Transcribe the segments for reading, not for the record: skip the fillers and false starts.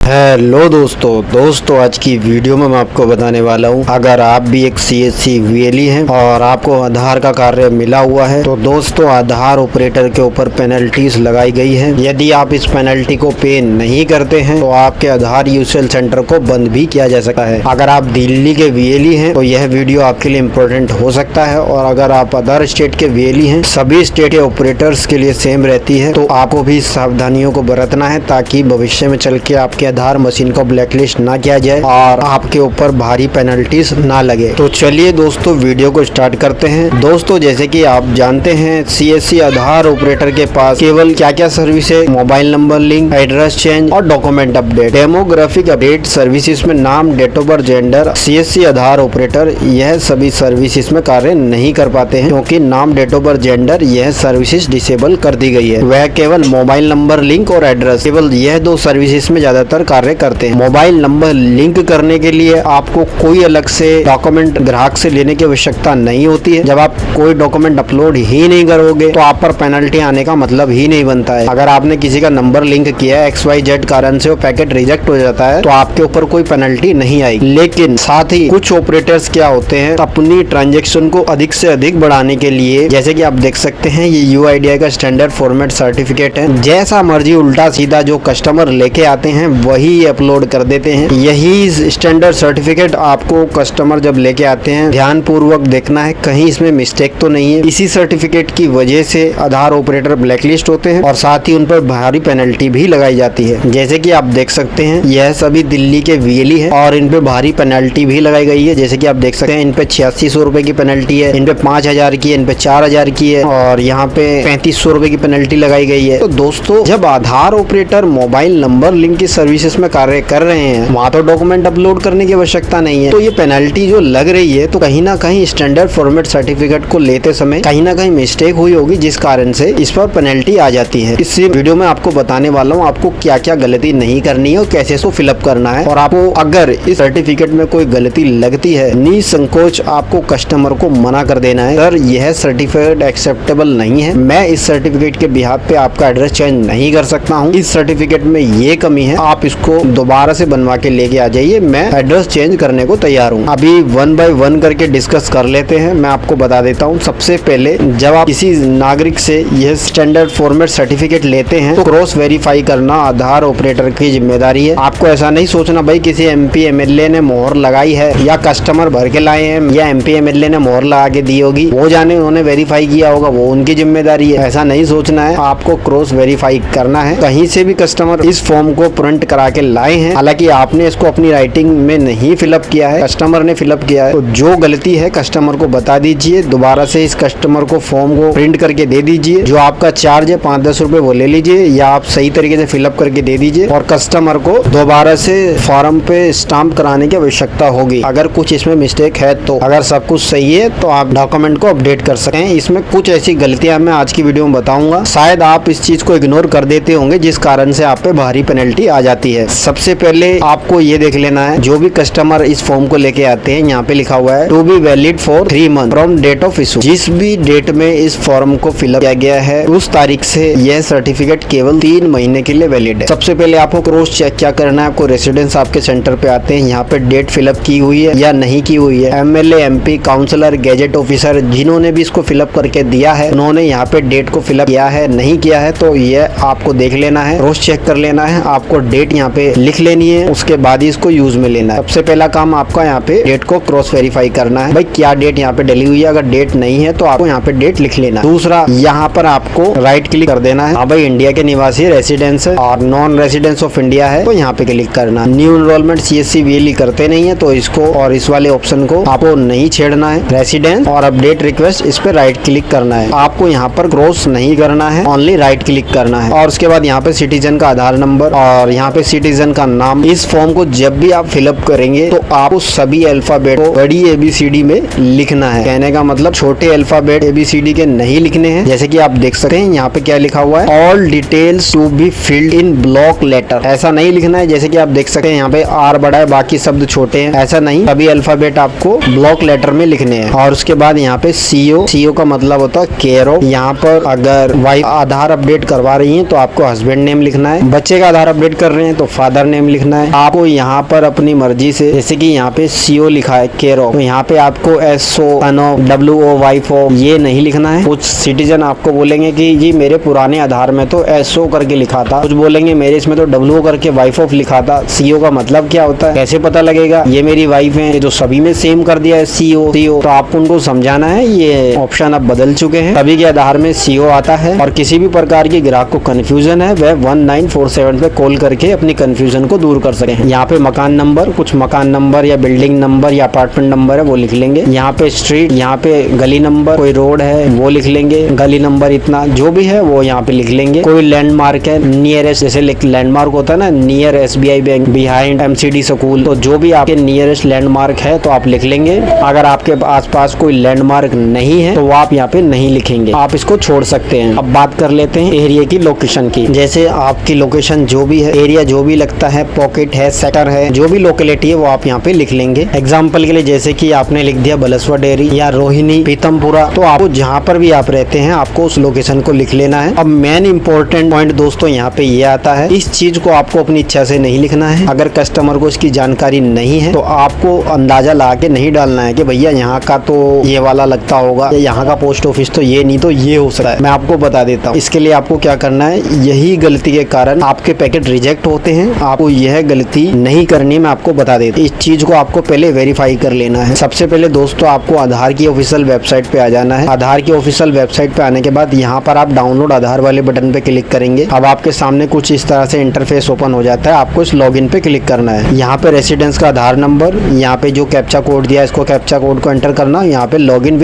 Hello दोस्तों आज की वीडियो में मैं आपको बताने वाला हूं, अगर आप भी एक CSC VLE हैं और आपको आधार का कार्य मिला हुआ है तो दोस्तों आधार ऑपरेटर के ऊपर पेनल्टीज लगाई गई है। यदि आप इस पेनल्टी को पे नहीं करते हैं तो आपके आधार यूसेल सेंटर को बंद भी किया जा सकता है। अगर आप दिल्ली के VLE हैं तो यह वीडियो आपके लिए इम्पोर्टेंट हो सकता है, और अगर आप अदर स्टेट के VLE हैं, सभी स्टेट के ऑपरेटर्स के लिए सेम रहती है, तो आपको भी सावधानियों को बरतना है ताकि भविष्य में चल के आपके आधार मशीन को ब्लैकलिस्ट ना किया जाए और आपके ऊपर भारी पेनल्टीज ना लगे। तो चलिए दोस्तों वीडियो को स्टार्ट करते हैं। दोस्तों जैसे कि आप जानते हैं CSC आधार ऑपरेटर के पास केवल क्या क्या सर्विस है, mobile number link, address change और document update. Demographic update services में नाम, date of birth, gender, CSC Aadhaar operator यह सभी सर्विसेज में कार्य नहीं कर पाते हैं, क्योंकि नाम, डेट ऑफ बर्थ, जेंडर यह सर्विसेज डिसेबल कर दी गई है। वह केवल मोबाइल नंबर लिंक और एड्रेस, केवल यह दो सर्विसेज में ज्यादातर कार्य करते हैं। मोबाइल नंबर लिंक करने के लिए आपको कोई अलग से डॉक्यूमेंट ग्राहक से लेने की आवश्यकता नहीं होती है। जब आप कोई डॉक्यूमेंट अपलोड ही नहीं करोगे तो आप पर पेनल्टी आने का मतलब ही नहीं बनता है। अगर आपने किसी का नंबर लिंक किया है, XYZ कारण से वो पैकेट रिजेक्ट हो जाता है तो आपके ऊपर कोई पेनल्टी नहीं आएगी। लेकिन साथ ही कुछ ऑपरेटर्स क्या होते हैं, अपनी ट्रांजेक्शन को अधिक से अधिक बढ़ाने के लिए, जैसे कि आप देख सकते हैं ये UIDAI का स्टैंडर्ड फॉर्मेट सर्टिफिकेट है, जैसा मर्जी उल्टा सीधा जो कस्टमर लेके आते हैं वही अपलोड कर देते हैं। यही स्टैंडर्ड सर्टिफिकेट आपको कस्टमर जब लेके आते हैं ध्यान पूर्वक देखना है कहीं इसमें मिस्टेक तो नहीं है। इसी सर्टिफिकेट की वजह से आधार ऑपरेटर ब्लैकलिस्ट होते हैं और साथ ही उन पर भारी पेनल्टी भी लगाई जाती है। जैसे कि आप देख सकते हैं यह सभी दिल्ली के VLE है और इन पे भारी पेनल्टी भी लगाई गई है। जैसे कि आप देख सकते हैं इन पे 8600 रुपए की पेनल्टी है, इन पे 5000 की है, इन पे 4000 की है और यहाँ पे 3500 रुपए की पेनल्टी लगाई गई है। तो दोस्तों जब आधार ऑपरेटर मोबाइल नंबर लिंक की सर्विसेज में कार्य कर रहे हैं वहाँ तो डॉक्यूमेंट अपलोड करने की आवश्यकता नहीं है, तो ये पेनल्टी जो लग रही है तो कहीं ना कहीं स्टैंडर्ड फॉर्मेट सर्टिफिकेट को लेते समय कहीं ना कहीं मिस्टेक हुई होगी, जिस कारण से इस पर पेनल्टी आ जाती है। इस वीडियो में आपको बताने वाला हूँ आपको क्या क्या गलती नहीं करनी है और कैसे इसको फिलअप करना है, और आपको अगर इस सर्टिफिकेट में कोई गलती लगती है निसंकोच आपको कस्टमर को मना कर देना है, सर यह सर्टिफिकेट एक्सेप्टेबल नहीं है, मैं इस सर्टिफिकेट के बिहाफ पे आपका एड्रेस चेंज नहीं कर सकता हूँ, इस सर्टिफिकेट में ये कमी है, आप इसको दोबारा से बनवा के लेके आ जाइए, मैं एड्रेस चेंज करने को तैयार हूँ। अभी 1 बाय 1 करके डिस्कस कर लेते हैं। मैं आपको बता देता हूँ, सबसे पहले जब आप किसी नागरिक से यह स्टैंडर्ड फॉर्मेट सर्टिफिकेट लेते हैं तो क्रॉस वेरीफाई करना आधार ऑपरेटर की जिम्मेदारी है। आपको ऐसा नहीं सोचना भाई किसी MP MLA ने मोहर लगाई है या कस्टमर भर के लाए हैं या MP MLA ने मोहर लगा के दी होगी, वो जाने उन्होंने वेरीफाई किया होगा, वो उनकी जिम्मेदारी है। ऐसा नहीं सोचना है, आपको क्रॉस वेरीफाई करना है। कहीं से भी कस्टमर इस फॉर्म को प्रिंट करा के लाए हैं, हालांकि आपने इसको अपनी राइटिंग में नहीं फिलअप किया है, कस्टमर ने फिलअप किया है, तो जो गलती है कस्टमर को बता दीजिए, दोबारा से इस कस्टमर को फॉर्म को प्रिंट करके दे दीजिए। जो आपका चार्ज है 5-10 रुपए वो ले लीजिए, या आप सही तरीके से फिलअप करके दे दीजिए और कस्टमर को दोबारा से फॉर्म पे स्टाम्प कराने की आवश्यकता होगी अगर कुछ इसमें मिस्टेक है तो। अगर सब कुछ सही है तो आप डॉक्यूमेंट को अपडेट कर सकते हैं। इसमें कुछ ऐसी गलतियां मैं आज की वीडियो में बताऊंगा, शायद आप इस चीज को इग्नोर कर देते होंगे जिस कारण से आप पे भारी पेनल्टी आ जाती है। सबसे पहले आपको ये देख लेना है, जो भी कस्टमर इस फॉर्म को लेके आते हैं यहाँ पे लिखा हुआ है to be valid for 3 month from date of issue. जिस भी डेट में इस फॉर्म को फिलअप किया गया है उस तारीख से यह सर्टिफिकेट केवल 3 महीने के लिए वैलिड है। सबसे पहले आपको क्रॉस चेक क्या करना है, आपको रेसिडेंस आपके सेंटर पे आते हैं, यहाँ पे डेट फिलअप की हुई है या नहीं की हुई है। MLA MP councillor gazetted officer जिन्होंने भी इसको फिलअप करके दिया है उन्होंने यहाँ पे डेट को फिलअप किया है नहीं किया है, तो यह आपको देख लेना है, क्रॉस चेक कर लेना है। आपको डेट यहाँ पे लिख लेनी है, उसके बाद ही इसको यूज में लेना है। सबसे पहला काम आपका यहाँ पे डेट को क्रॉस वेरीफाई करना है, भाई क्या डेट यहाँ पे डली हुई है। अगर डेट नहीं है तो आपको यहाँ पे डेट लिख लेना है। दूसरा यहाँ पर आपको राइट क्लिक कर देना है, हाँ भाई इंडिया के निवासी रेसिडेंस और नॉन रेसिडेंस ऑफ इंडिया है तो यहाँ पे क्लिक करना। न्यू एनरोलमेंट CSC VLE करते नहीं है तो इसको और इस वाले ऑप्शन को आपको नहीं छेड़ना है। रेसिडेंस और अपडेट रिक्वेस्ट इस पे राइट क्लिक करना है, आपको यहाँ पर क्रॉस नहीं करना है, ओनली राइट क्लिक करना है। और उसके बाद यहाँ पे सिटीजन का आधार नंबर और यहाँ पे सिटीजन का नाम। इस फॉर्म को जब भी आप फिलअप करेंगे तो आपको सभी अल्फाबेट को बड़ी ABCD में लिखना है। कहने का मतलब छोटे अल्फाबेट ABCD के नहीं लिखने हैं। जैसे कि आप देख सकते हैं यहाँ पे क्या लिखा हुआ है, all details to be filled in block letter. ऐसा नहीं लिखना है, जैसे कि आप देख सकते हैं यहाँ पे R बड़ा है बाकी शब्द छोटे हैं, ऐसा नहीं, सभी अल्फाबेट आपको ब्लॉक लेटर में लिखने हैं। और उसके बाद यहाँ पे CO का मतलब होता है केयर ऑफ। यहाँ पर अगर वाइफ आधार अपडेट करवा रही है तो आपको हस्बैंड नेम लिखना है, बच्चे का आधार अपडेट कर रहे हैं तो फादर नेम लिखना है। आपको यहाँ पर अपनी मर्जी से, जैसे कि यहाँ पे CO लिखा है केयर ऑफ, तो यहाँ पे आपको SO son of WO wife of ये नहीं लिखना है। कुछ सिटीजन आपको बोलेंगे कि जी मेरे पुराने आधार में तो SO करके लिखा था, कुछ बोलेंगे मेरे इसमें तो WO करके वाइफ ऑफ लिखा था। CO का मतलब क्या होता है, कैसे पता लगेगा ये मेरी वाइफ है, ये तो सभी में सेम कर दिया है CO। तो आपको उनको समझाना है ये ऑप्शन अब बदल चुके हैं, सभी के आधार में CO आता है। और किसी भी प्रकार की ग्राहक को कंफ्यूजन है वह 1947 पे कॉल करके अपनी कंफ्यूजन को दूर कर सके। यहाँ पे मकान नंबर, कुछ मकान नंबर या बिल्डिंग नंबर या अपार्टमेंट नंबर है वो लिख लेंगे। यहाँ पे स्ट्रीट, यहाँ पे गली नंबर, कोई रोड है वो लिख लेंगे, गली नंबर इतना जो भी है वो यहाँ पे लिख लेंगे। कोई लैंडमार्क है, नियरेस्ट, जैसे लैंडमार्क होता है ना, near SBI bank, behind MCD school, तो जो भी आपके नियरेस्ट लैंडमार्क है तो आप लिख लेंगे। अगर आपके आसपास कोई लैंडमार्क नहीं है तो वो आप यहाँ पे नहीं लिखेंगे, आप इसको छोड़ सकते हैं। अब बात कर लेते हैं एरिया की, लोकेशन की। जैसे आपकी लोकेशन जो भी है, एरिया जो भी लगता है, पॉकेट है, सेक्टर है, जो भी लोकेलिटी है वो आप यहाँ पे लिख लेंगे। एग्जाम्पल के लिए जैसे कि आपने लिख दिया बलसवा डेयरी या रोहिणी, पीतमपुरा, तो आपको जहाँ पर भी आप रहते हैं आपको उस लोकेशन को लिख लेना है। अब मेन इंपॉर्टेंट पॉइंट दोस्तों यहाँ पे ये आता है, इस चीज को आपको अपनी इच्छा से नहीं लिखना है। अगर कस्टमर को इसकी जानकारी नहीं है तो आपको अंदाजा ला के नहीं डालना है कि भैया यहाँ का तो ये वाला लगता होगा या यहाँ का पोस्ट ऑफिस तो ये नहीं तो ये हो सकता है। मैं आपको बता देता हूँ इसके लिए आपको क्या करना है, यही गलती के कारण आपके पैकेट रिजेक्ट होते हैं। आपको यह गलती नहीं करनी, मैं आपको बता देता हूँ। इस चीज को आपको पहले वेरीफाई कर लेना है। सबसे पहले दोस्तों आपको आधार की ऑफिशियल वेबसाइट पे आ जाना है। आधार की ऑफिशियल वेबसाइट पे आने के बाद यहाँ पर आप डाउनलोड आधार वाले बटन पे क्लिक करेंगे। अब आपके सामने कुछ इस तरह से इंटरफेस ओपन हो जाता है। आपको इस लॉगिन पे क्लिक करना है। यहाँ पे रेसिडेंस का आधार नंबर, यहाँ पे जो कैप्चा कोड दिया है इसको कैप्चा कोड को एंटर करना। यहाँ पे लॉगिन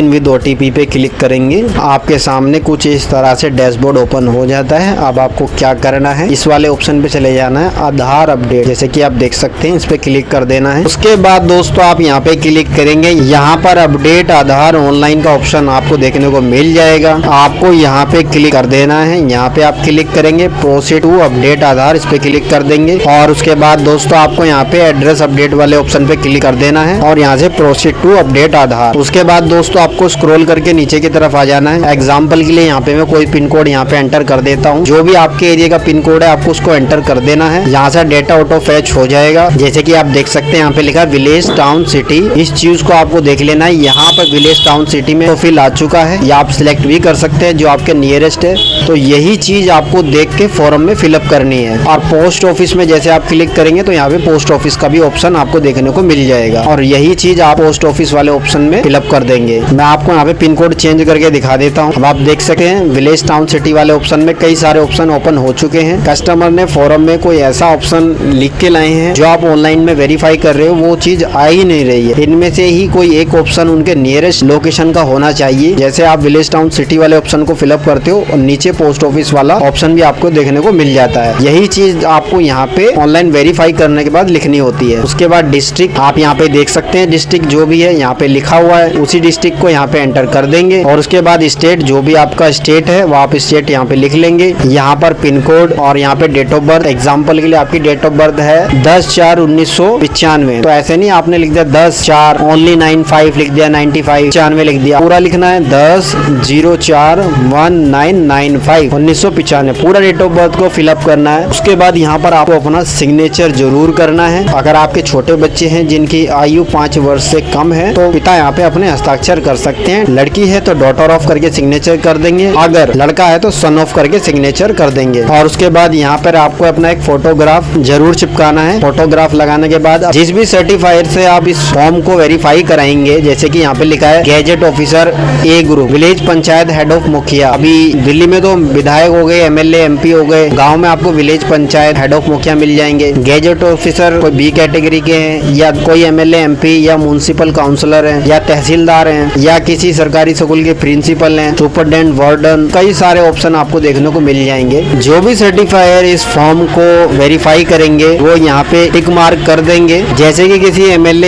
विद OTP पे क्लिक करेंगे। आपके सामने कुछ इस तरह से डैशबोर्ड ओपन हो जाता है। अब आपको क्या करना है, इस वाले ऑप्शन पे चले जाना है, आधार अपडेट, जैसे कि आप देख सकते हैं इस पे क्लिक कर देना है। उसके बाद दोस्तों आप यहाँ पे क्लिक करेंगे, यहाँ पर अपडेट आधार ऑनलाइन का ऑप्शन आपको देखने को मिल जाएगा। आपको यहाँ पे क्लिक कर देना है। यहाँ पे आप क्लिक करेंगे प्रोसीड टू अपडेट आधार, इस पे क्लिक कर देंगे। और उसके बाद दोस्तों आपको यहाँ पे एड्रेस अपडेट वाले ऑप्शन पे क्लिक कर देना है और यहाँ से प्रोसीड टू अपडेट आधार। उसके बाद दोस्तों आपको स्क्रॉल करके नीचे की तरफ आ जाना है। एग्जाम्पल के लिए यहाँ पे मैं कोई पिन कोड यहाँ पे एंटर कर देता हूँ। जो भी आपके एरिया का पिन कोड है आपको उसको एंटर कर देना है। यहाँ से डेटा ऑटो फैच हो जाएगा। जैसे कि आप देख सकते हैं यहाँ पे लिखा विलेज टाउन सिटी, इस चीज को आपको देख लेना है। यहाँ पर विलेज टाउन सिटी में तो फिल आ चुका है, या आप सिलेक्ट भी कर सकते हैं जो आपके नियरेस्ट है। तो यही चीज आपको देख के फॉर्म में फिलअप करनी है। और पोस्ट ऑफिस में जैसे आप क्लिक करेंगे तो यहाँ पे पोस्ट ऑफिस का भी ऑप्शन आपको देखने को मिल जाएगा और यही चीज आप पोस्ट ऑफिस वाले ऑप्शन में फिलअप कर देंगे। मैं आपको यहाँ पे पिन कोड चेंज करके दिखा देता हूँ। अब आप देख सकते हैं विलेज टाउन सिटी वाले ऑप्शन में कई सारे ऑप्शन ओपन हो चुके हैं। कस्टमर ने फॉर्म में कोई ऐसा ऑप्शन लिख के लाए हैं जो आप ऑनलाइन में वेरीफाई कर रहे हो वो चीज आ ही नहीं रही है। इनमें से ही कोई एक ऑप्शन उनके नियरेस्ट लोकेशन का होना चाहिए। जैसे आप विलेज टाउन सिटी वाले ऑप्शन को फिलअप करते हो और नीचे पोस्ट ऑफिस वाला ऑप्शन भी आपको देखने को मिल जाता है। यही चीज आपको यहाँ पे ऑनलाइन वेरीफाई करने के बाद लिखनी होती है। उसके बाद डिस्ट्रिक्ट आप यहाँ पे देख सकते हैं, डिस्ट्रिक्ट जो भी है यहाँ पे लिखा हुआ है उसी डिस्ट्रिक्ट को यहाँ पे एंटर कर देंगे। और उसके बाद स्टेट, जो भी आपका स्टेट है वो आप स्टेट यहाँ पे लिख लेंगे। यहाँ पर पिन कोड और यहाँ पे डेट ऑफ बर्थ, एग्जाम्पल के लिए आपकी डेट ऑफ बर्थ है 10/4/1995, तो ऐसे नहीं आपने लिख दिया 10/4 ओनली 95 लिख दिया, 95 95 लिख दिया। पूरा लिखना है 10/04/1995 1995, पूरा डेट ऑफ बर्थ को फिलअप करना है। उसके बाद यहाँ पर आपको अपना सिग्नेचर जरूर करना है। अगर आपके छोटे बच्चे हैं जिनकी आयु 5 वर्ष से कम है तो पिता यहाँ पे अपने हस्ताक्षर कर सकते हैं। लड़की है तो डॉटर ऑफ करके सिग्नेचर कर देंगे, अगर लड़का है तो सन ऑफ करके सिग्नेचर कर देंगे। और उसके बाद यहाँ पर आपको अपना एक फोटोग्राफ जरूर चिपकाना है। फोटोग्राफ लगाने के बाद जिस भी सर्टिफायर से आप इस फॉर्म को वेरीफाई कराएंगे, जैसे कि यहाँ पे लिखा है gadget officer A group, village panchayat head of मुखिया। अभी दिल्ली में तो विधायक हो गए, MLA MP हो गए, गाँव में आपको विलेज पंचायत हेड ऑफ मुखिया मिल जाएंगे। गैजेट ऑफिसर कोई B कैटेगरी के हैं या कोई MLA MP या म्युनिसिपल काउंसलर हैं या तहसीलदार हैं या किसी सरकारी स्कूल के प्रिंसिपल हैं, सुपरडेंट, वार्डन, कई सारे ऑप्शन आपको देखने को मिल जाएंगे। जो भी सर्टिफायर इस फॉर्म को वेरीफाई करेंगे वो यहाँ पे टिक मार्क कर देंगे। जैसे कि किसी MLA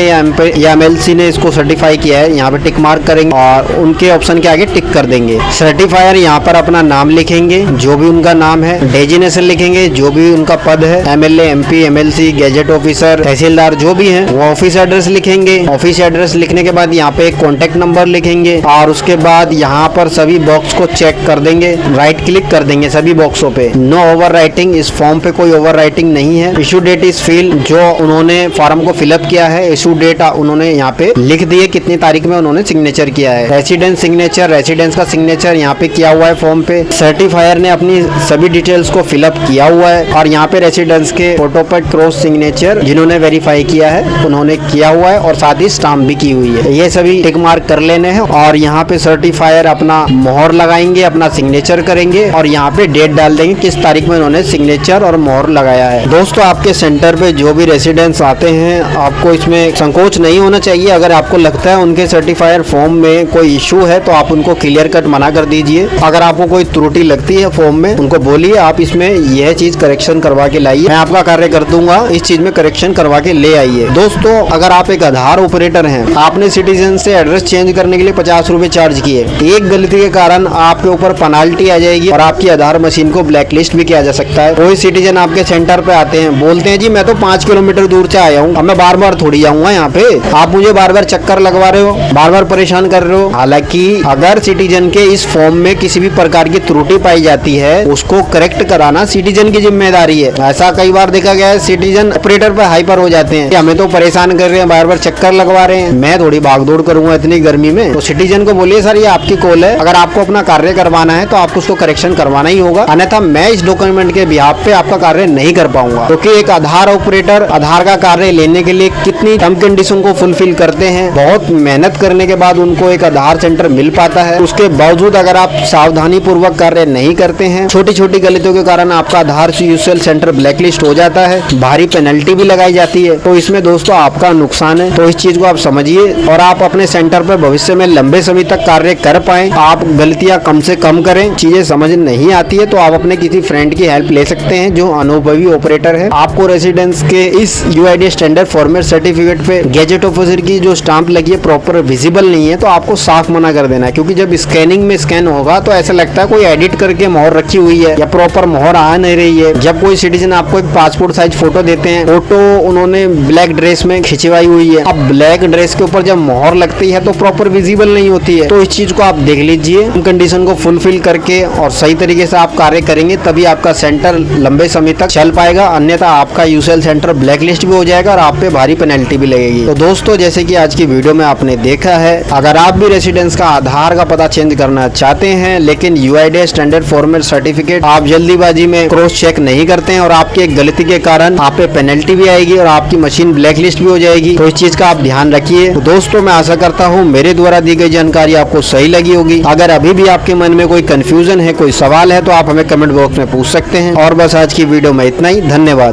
या MLC ने इसको सर्टिफाई किया है, यहाँ पे टिक मार्क करेंगे और उनके ऑप्शन के आगे टिक कर देंगे। सर्टिफायर यहाँ पर अपना नाम लिखेंगे, जो भी उनका नाम है, डेजिनेशन लिखेंगे, जो भी उनका पद है, MLA MP MLC gazetted officer tehsildar जो भी है, वो ऑफिस एड्रेस लिखेंगे। ऑफिस एड्रेस लिखने के बाद यहाँ पे एक कॉन्टेक्ट नंबर लिखेंगे और उसके बाद यहाँ पर सभी बॉक्स को चेक कर देंगे, राइट क्लिक कर देंगे सभी बॉक्सों पे। नो ओवर राइटिंग, इस फॉर्म पे कोई ओवर राइटिंग नहीं है। इशू डेट इज फिल, जो उन्होंने फॉर्म को फिलअप किया है इशू डेट उन्होंने यहाँ पे लिख दी है, कितनी तारीख में उन्होंने सिग्नेचर किया है। रेसिडेंस सिग्नेचर, रेसिडेंस का सिग्नेचर यहाँ पे किया हुआ है फॉर्म पे। सर्टिफायर ने अपनी सभी डिटेल्स को फिलअप किया हुआ है और यहाँ पे रेसिडेंस के फोटो पर क्रॉस सिग्नेचर जिन्होंने वेरीफाई किया है उन्होंने किया हुआ है और साथ ही स्टाम्प भी की हुई है। ये सभी टिक मार्क कर लेने हैं और यहाँ पे सर्टिफायर अपना मोहर लगाएंगे, अपना सिग्नेचर करेंगे और यहाँ पे डेट डाल देंगे किस तारीख में उन्होंने सिग्नेचर और मोहर लगाया है। दोस्तों आपके सेंटर पे जो भी रेसिडेंट्स आते हैं आपको इसमें संकोच नहीं होना चाहिए। अगर आपको लगता है उनके सर्टिफायर फॉर्म में कोई इशू है तो आप उनको क्लियर कट मना कर दीजिए। अगर आपको कोई त्रुटि लगती है फॉर्म में उनको बोलिए आप इसमें यह चीज करेक्शन करवा के लाइए, मैं आपका कार्य कर दूंगा, इस चीज में करेक्शन करवा के ले आइए। दोस्तों अगर आप एक आधार ऑपरेटर हैं, आपने सिटीजन से एड्रेस चेंज करने के लिए 50 रुपए चार्ज किए, एक गलती के कारण आपके ऊपर पेनाल्टी आ जाएगी और आपकी आधार मशीन को ब्लैकलिस्ट भी किया जा सकता है। कोई सिटीजन आपके सेंटर पे आते हैं, बोलते हैं जी मैं तो 5 किलोमीटर दूर से आया हूँ, अब मैं बार बार थोड़ी आऊंगा यहाँ पे, आप मुझे बार बार चक्कर लगवा रहे हो, बार बार परेशान कर रहे हो। हालांकि अगर सिटीजन के इस फॉर्म में किसी भी प्रकार की त्रुटि पाई जाती है उसको करेक्ट कराना सिटीजन की जिम्मेदारी है। ऐसा कई बार देखा गया है, सिटीजन ऑपरेटर पर हाइपर हो जाते हैं कि हमें तो परेशान कर रहे हैं, बार बार चक्कर लगवा रहे हैं, मैं थोड़ी भागदौड़ करूंगा इतनी गर्मी में। तो सिटीजन को बोलिए सर ये आपकी कॉल है, अगर आपको अपना कार्य करवाना है तो आपको उसको करेक्शन करवाना ही होगा, अन्यथा मैं इस डॉक्यूमेंट के बिहाफ पे आपका कार्य नहीं कर पाऊंगा। क्योंकि एक आधार ऑपरेटर आधार का कार्य लेने के लिए कितनी टर्म कंडीशन को फुलफिल करते हैं, बहुत मेहनत करने के बाद उनको एक आधार सेंटर मिल पाता है। उसके बावजूद अगर आप सावधानी पूर्वक कार्य नहीं करते हैं, छोटी छोटी गलतियों के कारण आपका आधार यूजुअल सेंटर ब्लैकलिस्ट हो जाता है, भारी पेनल्टी भी लगाई जाती है, तो इसमें दोस्तों आपका नुकसान है। तो इस चीज को आप समझिए और आप अपने सेंटर पर भविष्य में लंबे समय तक कार्य कर पाए, आप गलतियां कम से कम करें। चीजें समझ नहीं आती है तो आप अपने किसी फ्रेंड की हेल्प ले सकते हैं जो अनुभवी ऑपरेटर है। आपको रेसिडेंस के इस यूआईडी स्टैंडर्ड फॉर्मेट सर्टिफिकेट पे गैजेट ऑफिसर की जो स्टाम्प लगी है प्रॉपर विजिबल नहीं है तो आपको साफ मना कर देना है, क्योंकि जब स्कैनिंग में स्कैन होगा तो ऐसा लगता है कोई एडिट करके मोहर रखी हुई है या प्रॉपर मोहर आ नहीं रही है। जब कोई सिटीजन आपको एक पासपोर्ट साइज फोटो देते हैं, फोटो उन्होंने ब्लैक ड्रेस में खिंचवाई हुई है, अब ब्लैक ड्रेस के ऊपर जब मोहर लगती है तो प्रॉपर विजिबल नहीं होती है। तो इस चीज को आप देख लीजिए, कंडीशन को फुलफिल करके और सही तरीके से आप कार्य करेंगे तभी आपका सेंटर लंबे समय तक चल पाएगा, अन्यथा आपका यूसीएल सेंटर ब्लैकलिस्ट भी हो जाएगा और आप पे भारी पेनल्टी भी लगेगी। तो दोस्तों जैसे कि आज की वीडियो में आपने देखा है, अगर आप भी रेसिडेंस का आधार का पता चेंज करना चाहते हैं लेकिन यूआईडी स्टैंडर्ड फॉर्मेट सर्टिफिकेट आप जल्दीबाजी में क्रॉस चेक नहीं करते हैं और आपकी एक गलती के कारण आप पे पेनल्टी भी आएगी और आपकी मशीन ब्लैकलिस्ट भी हो जाएगी, तो इस चीज का आप ध्यान रखिए। तो दोस्तों मैं आशा करता हूँ मेरे द्वारा दी गई जानकारी आपको सही लगी होगी। अगर अभी भी आपके मन में कोई कंफ्यूजन है, कोई सवाल है तो आप हमें कमेंट बॉक्स में पूछ सकते हैं। और बस आज की वीडियो में इतना ही, धन्यवाद।